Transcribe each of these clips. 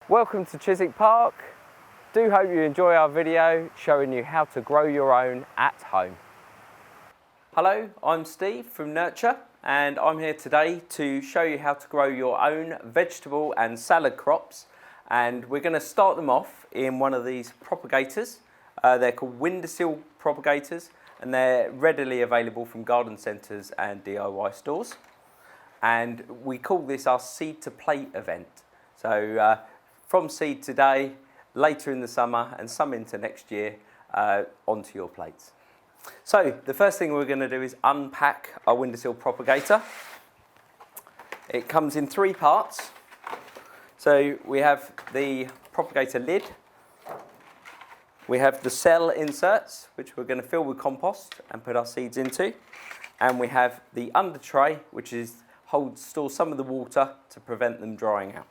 Welcome to Chiswick Park. Do hope you enjoy our video showing you how to grow your own at home. Hello, I'm Steve from Nurture and I'm here today to show you how to grow your own vegetable and salad crops, and we're going to start them off in one of these propagators. They're called windowsill propagators and they're readily available from garden centres and DIY stores, and we call this our seed to plate event. So from seed today, later in the summer and some into next year, onto your plates. So the first thing we're going to do is unpack our windowsill propagator. It comes in three parts. So we have the propagator lid, we have the cell inserts, which we're going to fill with compost and put our seeds into, and we have the under tray, which stores some of the water to prevent them drying out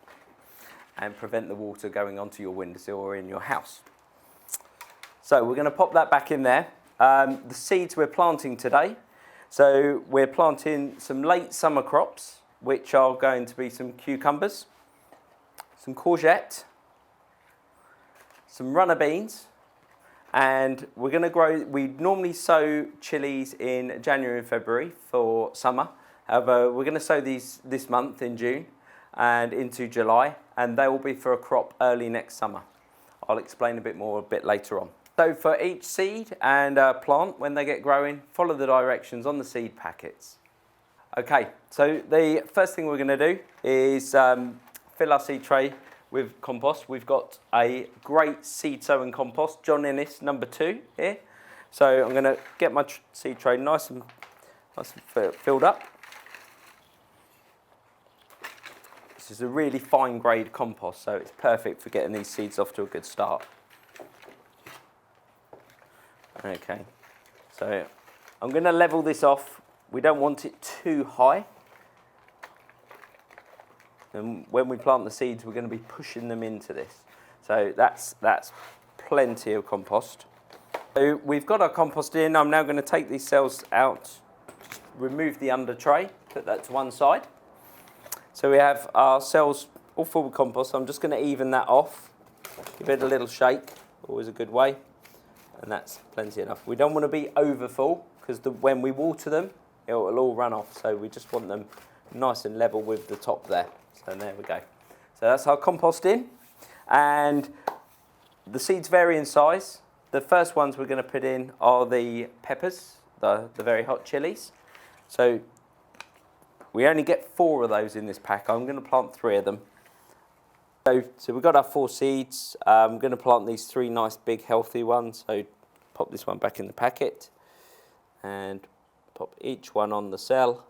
and prevent the water going onto your windowsill or in your house. So we're going to pop that back in there. The seeds we're planting today, so we're planting some late summer crops, which are going to be some cucumbers, some courgette, some runner beans, and we're going to grow, we normally sow chilies in January and February for summer. However, we're going to sow these this month in June and into July, and they will be for a crop early next summer. I'll explain a bit more a bit later on. So for each seed and plant, when they get growing, follow the directions on the seed packets. Okay, so the first thing we're going to do is fill our seed tray with compost. We've got a great seed sowing compost, John Innes number 2 here. So I'm going to get my seed tray nice and filled up. This is a really fine grade compost, so it's perfect for getting these seeds off to a good start. Okay, so I'm going to level this off. We don't want it too high. And when we plant the seeds, we're going to be pushing them into this. So that's plenty of compost. So we've got our compost in. I'm now going to take these cells out, remove the under tray, put that to one side. So we have our cells all full with compost. I'm just going to even that off, give it a little shake, always a good way, and that's plenty enough. We don't want to be over full because when we water them, it will all run off. So we just want them nice and level with the top there. So there we go. So that's our compost in, and the seeds vary in size. The first ones we're going to put in are the peppers, the very hot chilies. So we only get 4 of those in this pack. I'm going to plant 3 of them. So we've got our 4 seeds. I'm going to plant these 3 nice big healthy ones. So pop this one back in the packet and pop each one on the cell,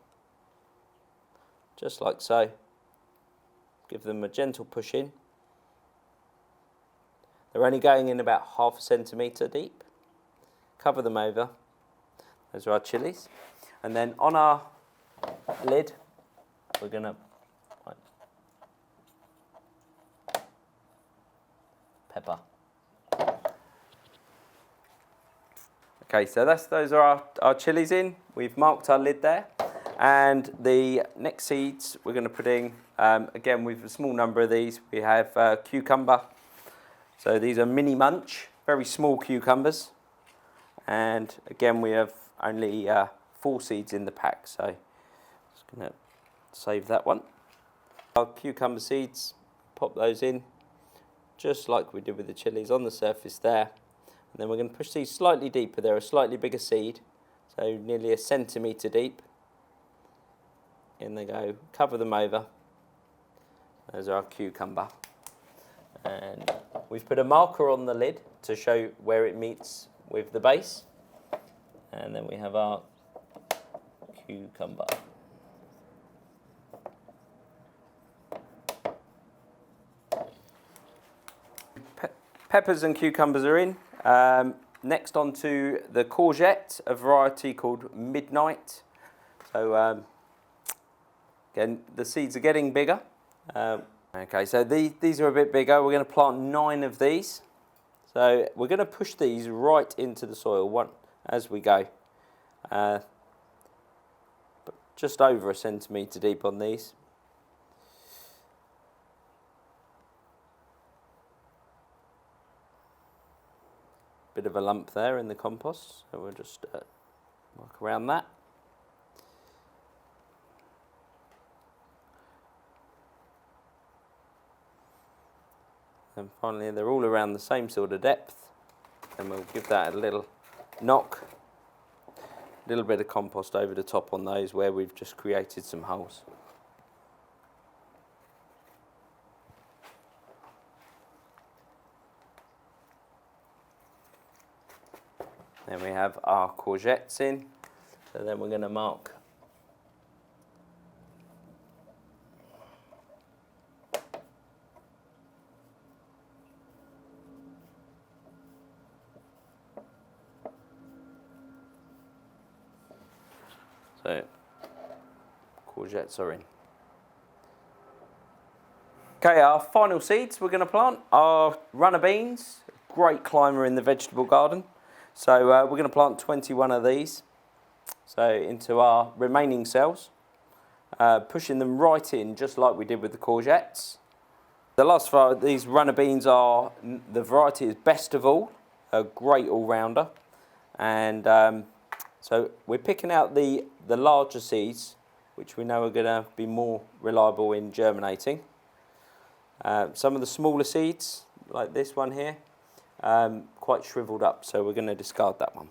just like so. Give them a gentle push in. They're only going in about ½ centimetre deep. Cover them over. Those are our chilies. And then on our lid, we're going to pepper. Okay, so those are our chilies in. We've marked our lid there. And the next seeds we're going to put in, again with a small number of these, we have cucumber. So these are mini munch, very small cucumbers. And again we have only 4 seeds in the pack, so just going to save that one. Our cucumber seeds, pop those in, just like we did with the chilies on the surface there. And then we're going to push these slightly deeper. They're a slightly bigger seed, so nearly 1 centimetre deep. In they go, cover them over. There's our cucumber. And we've put a marker on the lid to show where it meets with the base. And then we have our cucumber. Peppers and cucumbers are in. Next on to the courgette, a variety called Midnight. So again, the seeds are getting bigger. Okay, so these are a bit bigger. We're going to plant 9 of these. So we're going to push these right into the soil as we go. But just over 1 centimetre deep on these. bit of a lump there in the compost, so we'll just work around that. And finally, they're all around the same sort of depth, and we'll give that a little knock, a little bit of compost over the top on those where we've just created some holes. Then we have our courgettes in, so then we're going to mark so courgettes are in. Okay, our final seeds we're going to plant are runner beans, great climber in the vegetable garden. So we're going to plant 21 of these, so into our remaining cells, pushing them right in just like we did with the courgettes. The last of these runner beans are, the variety is best of all, a great all-rounder. And so we're picking out the larger seeds, which we know are going to be more reliable in germinating. Some of the smaller seeds, like this one here, quite shriveled up, so we're going to discard that one.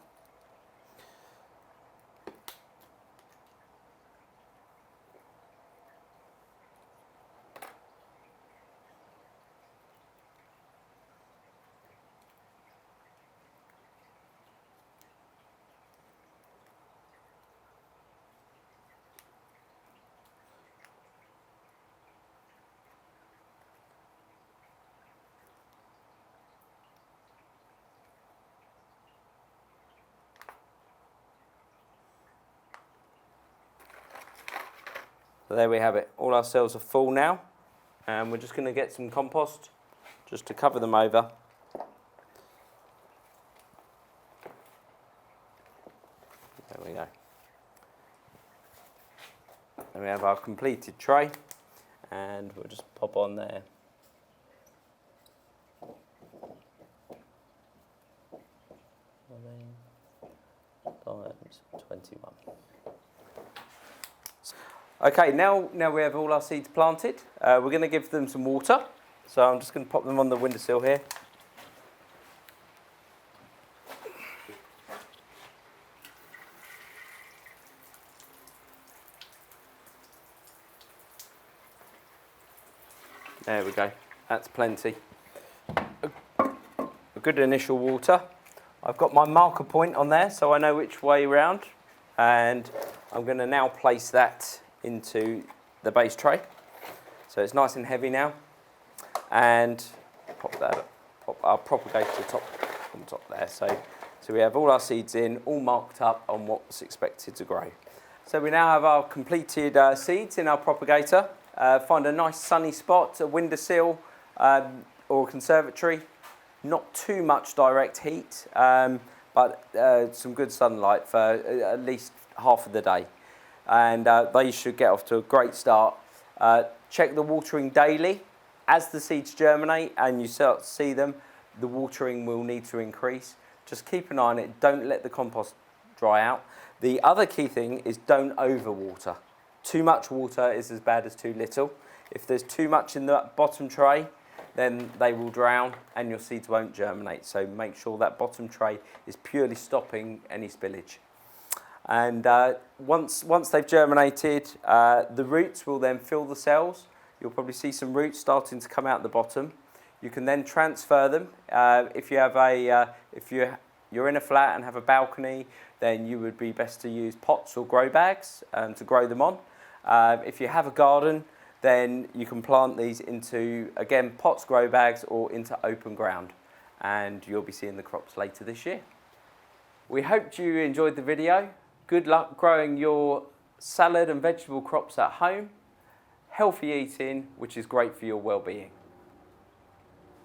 So there we have it. All our cells are full now, and we're just going to get some compost just to cover them over. There we go. And we have our completed tray, and we'll just pop on there. Times 21. Okay, now we have all our seeds planted. We're going to give them some water. So I'm just going to pop them on the windowsill here. There we go. That's plenty. A good initial water. I've got my marker point on there so I know which way round. And I'm going to now place that into the base tray, so it's nice and heavy now, and pop our propagator on top there. So we have all our seeds in, all marked up on what's expected to grow. So we now have our completed seeds in our propagator. Find a nice sunny spot, a windowsill or a conservatory. Not too much direct heat, but some good sunlight for at least half of the day. And they should get off to a great start. Check the watering daily. As the seeds germinate and you start to see them, the watering will need to increase. Just keep an eye on it. Don't let the compost dry out. The other key thing is don't overwater. Too much water is as bad as too little. If there's too much in the bottom tray, then they will drown and your seeds won't germinate. So make sure that bottom tray is purely stopping any spillage. And once they've germinated, the roots will then fill the cells. You'll probably see some roots starting to come out the bottom. You can then transfer them. If you have you're in a flat and have a balcony, then you would be best to use pots or grow bags to grow them on. If you have a garden, then you can plant these into, again, pots, grow bags, or into open ground. And you'll be seeing the crops later this year. We hope you enjoyed the video. Good luck growing your salad and vegetable crops at home. Healthy eating, which is great for your well-being.